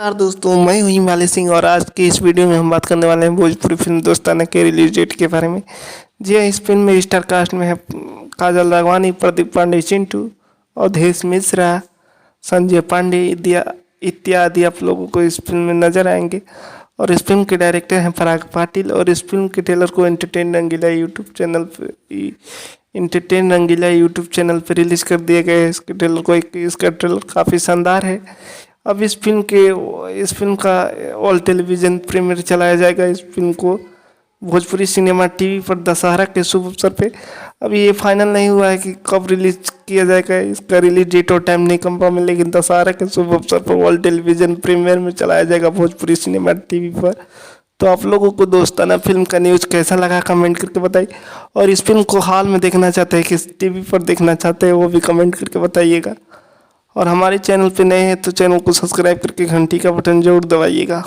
नमस्कार दोस्तों, मैं हूं हिमालय सिंह और आज की इस वीडियो में हम बात करने वाले हैं भोजपुरी फिल्म दोस्ताना के रिलीज डेट के बारे में। जी हाँ, इस फिल्म में स्टार कास्ट में है काजल राघवानी, प्रदीप पांडे, चिंटू, अवधेश मिश्रा, संजय पांडे इत्यादि आप लोगों को इस फिल्म में नजर आएंगे। और इस फिल्म के डायरेक्टर हैं पराग पाटिल और इस फिल्म के ट्रेलर को एंटरटेन रंगीला यूट्यूब चैनल पर रिलीज़ कर दिया गया है। इसका ट्रेलर काफ़ी शानदार है। अब इस फिल्म का ऑल टेलीविज़न प्रीमियर चलाया जाएगा। इस फिल्म को भोजपुरी सिनेमा टीवी पर दशहरा के शुभ अवसर पे। अभी ये फाइनल नहीं हुआ है कि कब रिलीज किया जाएगा, इसका रिलीज डेट और टाइम नहीं कंफर्म है, लेकिन दशहरा के शुभ अवसर पर ऑल टेलीविज़न प्रीमियर में चलाया जाएगा भोजपुरी सिनेमा टीवी पर। तो आप लोगों को दोस्ताना फिल्म का न्यूज़ कैसा लगा कमेंट करके बताइए। और इस फिल्म को हॉल में देखना चाहते हैं कि टीवी पर देखना चाहते हैं वो भी कमेंट करके बताइएगा। और हमारे चैनल पे नए हैं तो चैनल को सब्सक्राइब करके घंटी का बटन जरूर दबाइएगा।